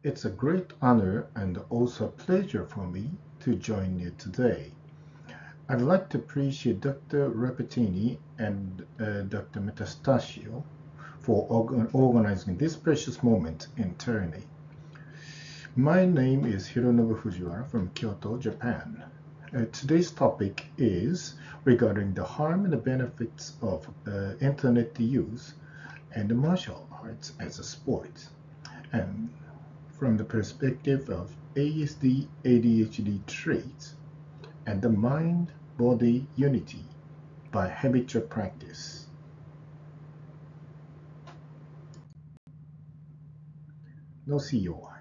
It's a great honor and also a pleasure for me to join you today. I'd like to appreciate Dr. Rapatini and Dr. Metastasio for organizing this precious moment in Terni. My name is Hironobu Fujiwara from Kyoto, Japan. Today's topic is regarding the harm and the benefits of internet use and the martial arts as a sport. And from the perspective of ASD ADHD traits and the mind-body unity by habitual practice. No COI.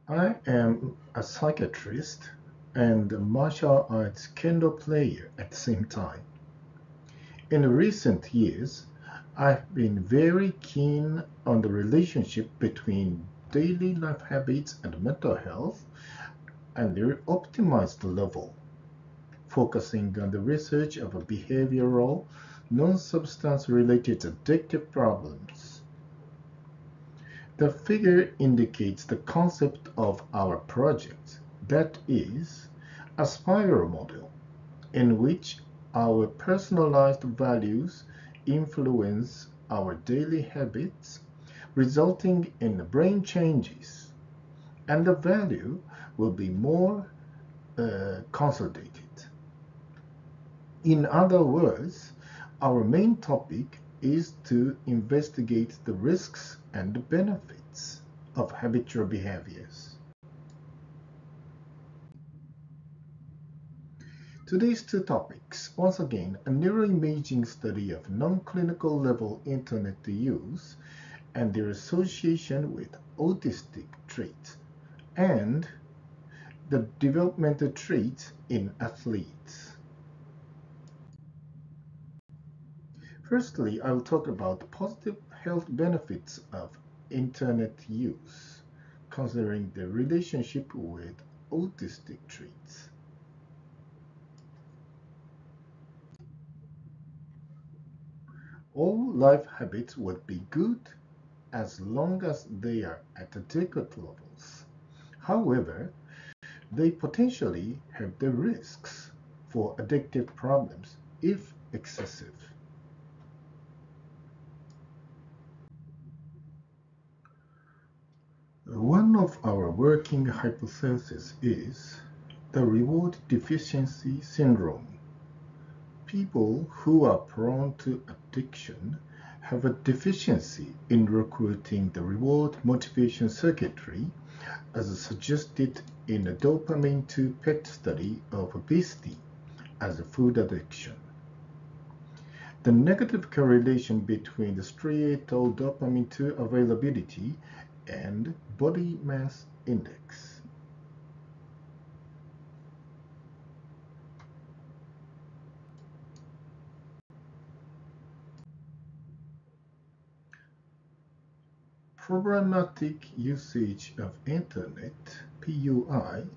I am a psychiatrist and a martial arts kendo player at the same time. In recent years, I've been very keen on the relationship between daily life habits and mental health and their optimized level, focusing on the research of behavioral, non-substance related addictive problems. The figure indicates the concept of our project, that is, a spiral model in which our personalized values influence our daily habits, resulting in brain changes, and the value will be more consolidated. In other words, our main topic is to investigate the risks and benefits of habitual behaviors. Today's two topics, once again, a neuroimaging study of non-clinical level internet use and their association with autistic traits, and the developmental traits in athletes. Firstly, I will talk about the positive health benefits of internet use, considering the relationship with autistic traits. All life habits would be good as long as they are at adequate levels. However, they potentially have the risks for addictive problems if excessive. One of our working hypotheses is the reward deficiency syndrome. People who are prone to addiction have a deficiency in recruiting the reward motivation circuitry as suggested in a dopamine 2 PET study of obesity as a food addiction. The negative correlation between the striatal dopamine 2 availability and body mass index. Problematic usage of internet, PUI,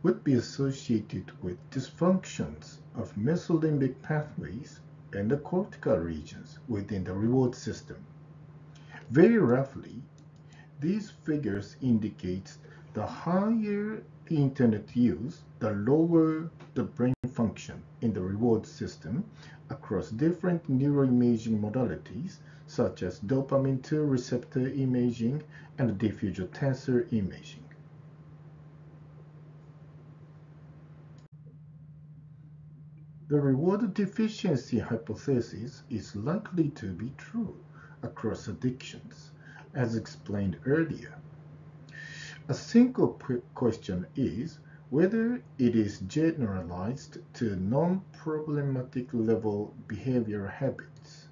would be associated with dysfunctions of mesolimbic pathways and the cortical regions within the reward system. Very roughly, these figures indicate the higher the internet use, the lower the brain function in the reward system across different neuroimaging modalities such as dopamine 2 receptor imaging and diffusion tensor imaging. The reward deficiency hypothesis is likely to be true across addictions, as explained earlier. A single question is whether it is generalized to non-problematic level behavioral habits.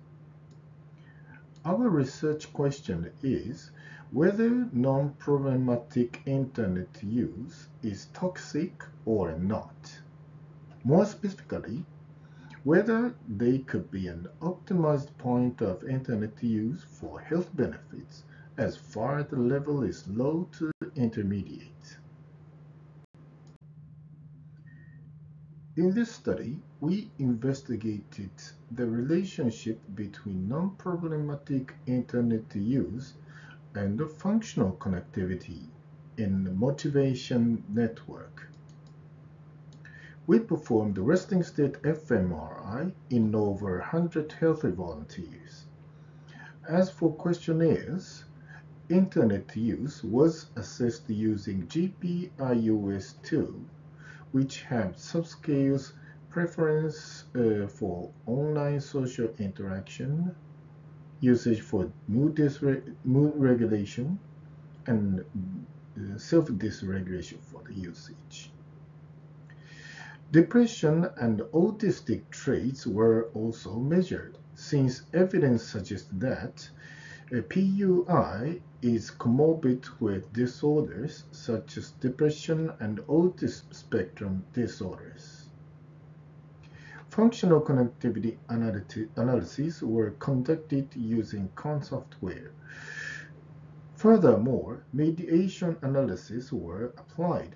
Our research question is whether non-problematic internet use is toxic or not. More specifically, whether they could be an optimized point of internet use for health benefits as far as the level is low to intermediate. In this study, we investigated the relationship between non-problematic internet use and functional connectivity in the motivation network. We performed the resting state fMRI in over 100 healthy volunteers. As for questionnaires, Internet use was assessed using GPIOS2, which had subscales preference for online social interaction, usage for mood regulation, and self-dysregulation for the usage. Depression and autistic traits were also measured, since evidence suggests that PUI is comorbid with disorders such as depression and autism spectrum disorders. Functional connectivity analyses were conducted using CON software. Furthermore, mediation analyses were applied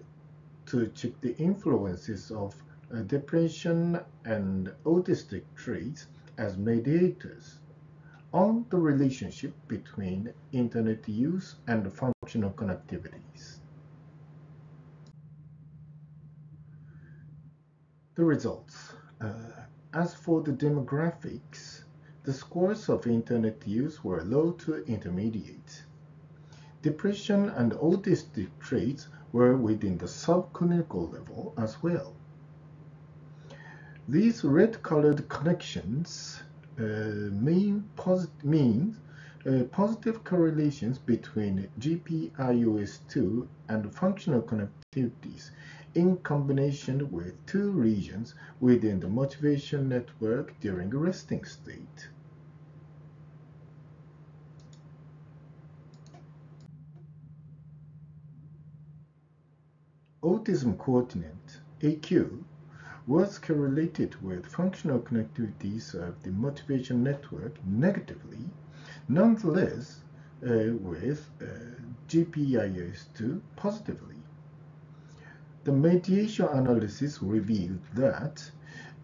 to check the influences of depression and autistic traits as mediators on the relationship between Internet use and functional connectivities. The results. As for the demographics, the scores of Internet use were low to intermediate. Depression and autistic traits were within the subclinical level as well. These red-colored connections mean positive correlations between GPIOS2 and functional connectivities in combination with two regions within the motivation network during a resting state. Autism coordinate, AQ, was correlated with functional connectivities of the motivation network negatively, nonetheless with GPIOS2 positively. The mediation analysis revealed that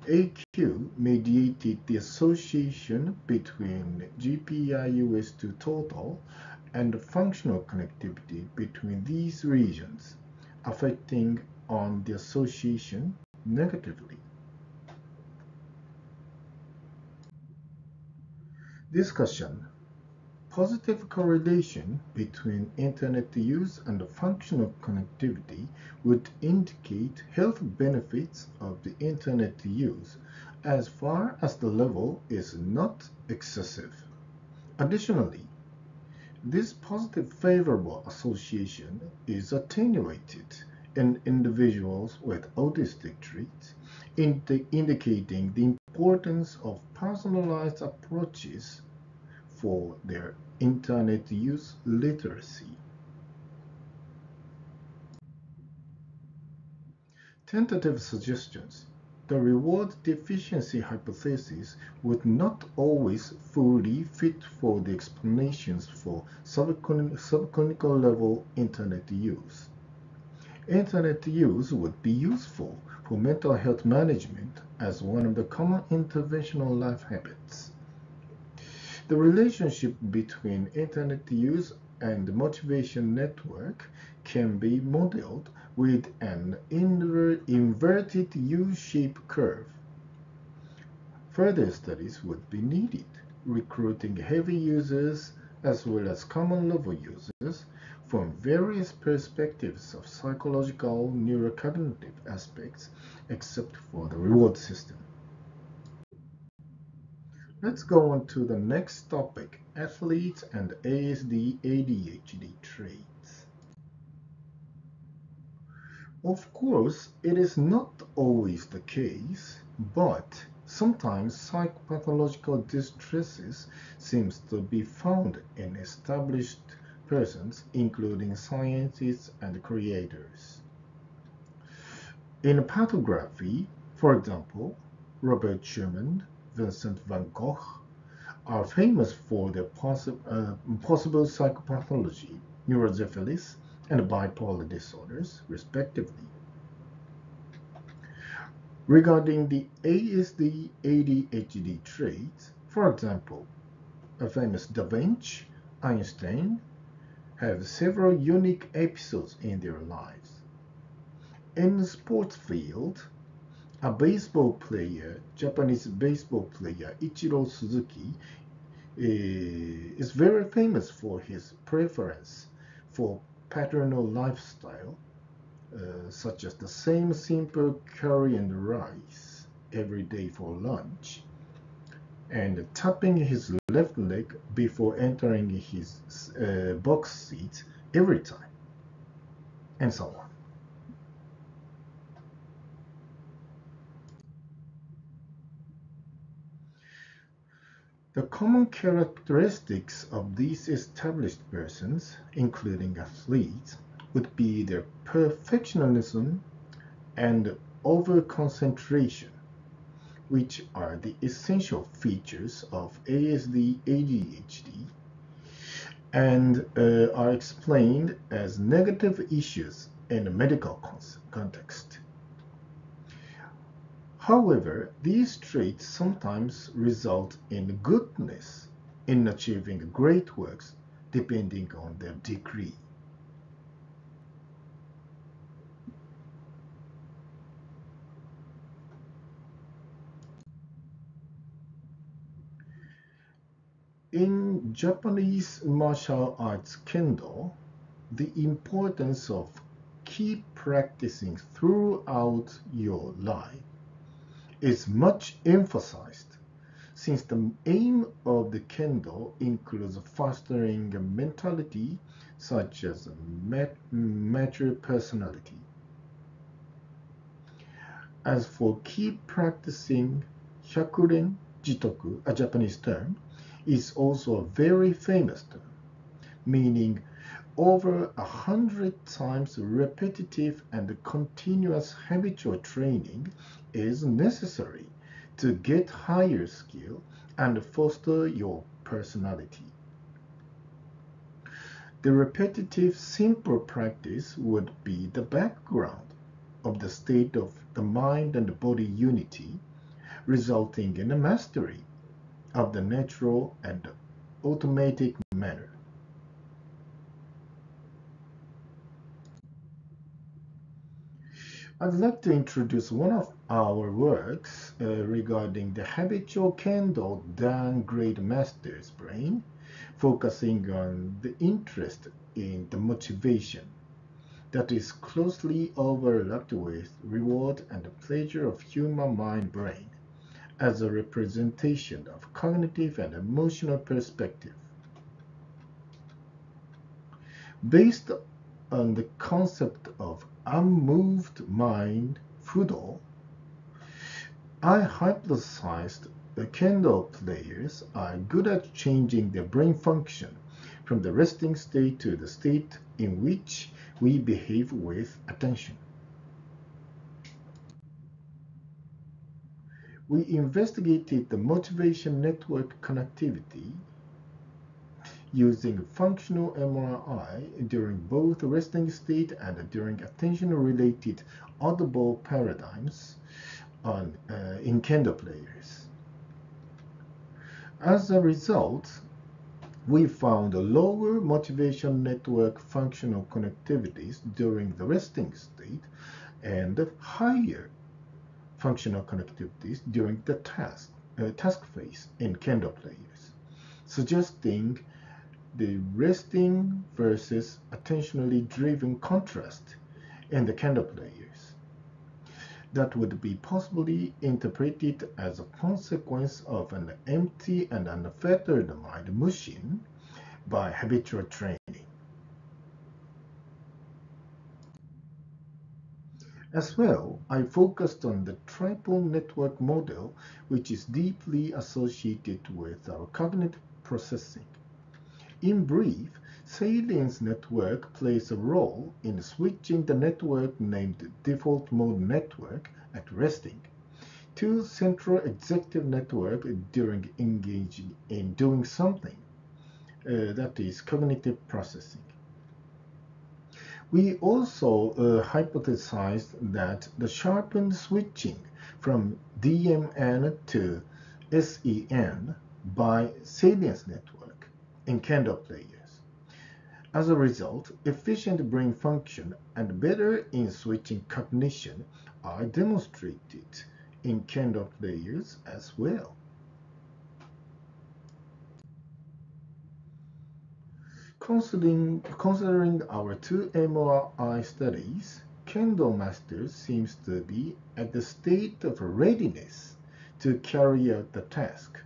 AQ mediated the association between GPIOS2 total and functional connectivity between these regions, affecting on the association negatively. Discussion. Positive correlation between Internet use and functional connectivity would indicate health benefits of the Internet use as far as the level is not excessive. Additionally, this positive favorable association is attenuated in individuals with autistic traits, indicating the importance of personalized approaches for their Internet use literacy. Tentative suggestions. The reward deficiency hypothesis would not always fully fit for the explanations for subclinical level Internet use. Internet use would be useful for mental health management as one of the common interventional life habits. The relationship between Internet use and the motivation network can be modeled with an inverted U-shaped curve. Further studies would be needed, recruiting heavy users as well as common level users from various perspectives of psychological neurocognitive aspects, except for the reward system. Let's go on to the next topic, athletes and ASD/ADHD traits. Of course, it is not always the case, but sometimes psychopathological distresses seems to be found in established persons, including scientists and creators. In pathography, for example, Robert Schumann, Vincent van Gogh are famous for their possible psychopathology, neurosyphilis, and bipolar disorders, respectively. Regarding the ASD/ADHD traits, for example, a famous Da Vinci, Einstein, have several unique episodes in their lives. In the sports field, a Japanese baseball player, Ichiro Suzuki, is very famous for his preference for paternal lifestyle, such as the same simple curry and rice every day for lunch, and tapping his left leg before entering his box seat every time, and so on. The common characteristics of these established persons, including athletes, would be their perfectionism and over-concentration, which are the essential features of ASD-ADHD and are explained as negative issues in a medical context. However, these traits sometimes result in goodness in achieving great works depending on their degree. In Japanese martial arts kendo, the importance of keep practicing throughout your life is much emphasized, since the aim of the kendo includes fostering a mentality such as a mature personality. As for keep practicing, hyakuren jitoku, a Japanese term, is also a very famous term, meaning over 100 times repetitive and continuous habitual training is necessary to get higher skill and foster your personality. The repetitive, simple practice would be the background of the state of the mind and body unity, resulting in a mastery of the natural and automatic manner. I'd like to introduce one of our works regarding the habitual kendo downgrade master's brain, focusing on the interest in the motivation that is closely overlapped with reward and pleasure of human mind brain as a representation of cognitive and emotional perspective. Based on the concept of unmoved mind Fudo, I hypothesized the kendo players are good at changing their brain function from the resting state to the state in which we behave with attention. We investigated the motivation network connectivity using functional MRI during both resting state and during attention-related audible paradigms in kendo players. As a result, we found lower motivation network functional connectivities during the resting state and higher functional connectivities during the task phase in kendo players, suggesting the resting versus attentionally driven contrast in the kendo players that would be possibly interpreted as a consequence of an empty and unfettered mind mushin by habitual training. As well, I focused on the triple network model, which is deeply associated with our cognitive processing. In brief, salience network plays a role in switching the network named default mode network at resting to central executive network during engaging in doing something, that is cognitive processing. We also hypothesized that the sharpened switching from DMN to SEN by salience network in kendo players As a result, efficient brain function and better in-switching cognition are demonstrated in kendo players as well. Considering our two MRI studies, kendo masters seems to be at the state of readiness to carry out the task,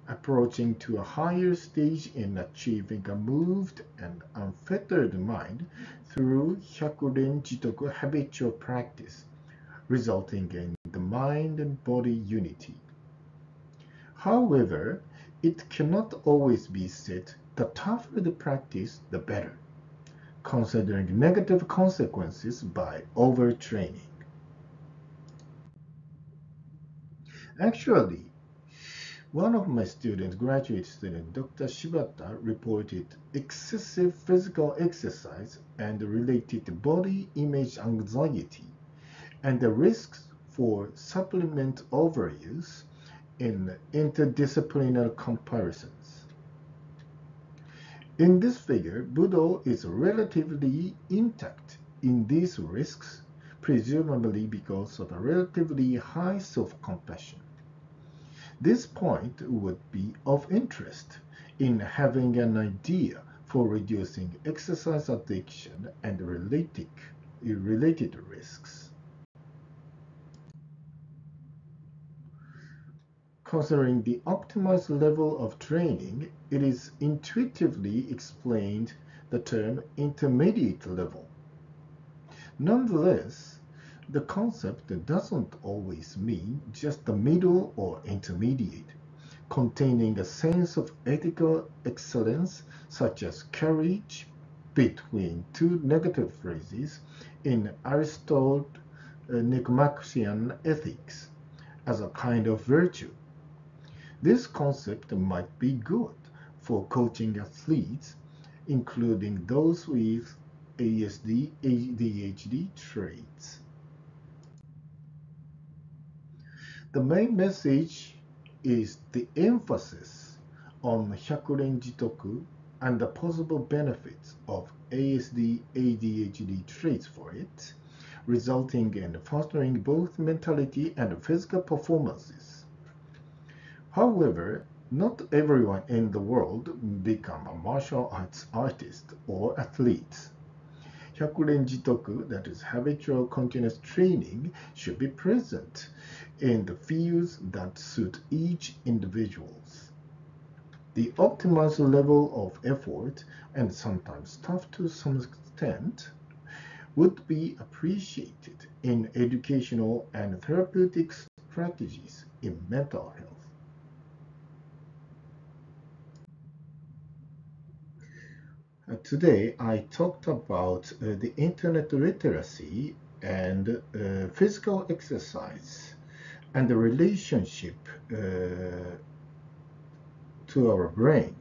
approaching to a higher stage in achieving a moved and unfettered mind through Hyakuren Jitoku habitual practice, resulting in the mind and body unity. However, it cannot always be said the tougher the practice, the better, considering negative consequences by overtraining. Actually, one of my students, graduate student, Dr. Shibata, reported excessive physical exercise and related body image anxiety and the risks for supplement overuse in interdisciplinary comparisons. In this figure, Budo is relatively intact in these risks, presumably because of a relatively high self-compassion. This point would be of interest in having an idea for reducing exercise addiction and related risks. Considering the optimized level of training, it is intuitively explained the term intermediate level. Nonetheless, the concept doesn't always mean just the middle or intermediate, containing a sense of ethical excellence such as courage between two negative phrases in Aristotle's Nicomachean Ethics as a kind of virtue. This concept might be good for coaching athletes, including those with ASD/ADHD traits. The main message is the emphasis on Hyakuren Jitoku and the possible benefits of ASD/ADHD traits for it, resulting in fostering both mentality and physical performances. However, not everyone in the world become a martial arts artist or athlete. Hyakuren Jitoku, that is habitual continuous training, should be present in the fields that suit each individual. The optimized level of effort, and sometimes tough to some extent, would be appreciated in educational and therapeutic strategies in mental health. Today, I talked about the internet literacy and physical exercise and the relationship to our brain,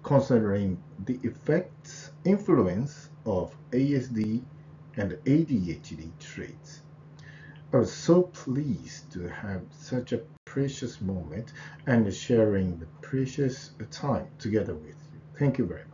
considering the effects, influence of ASD and ADHD traits. I was so pleased to have such a precious moment and sharing the precious time together with you. Thank you very much.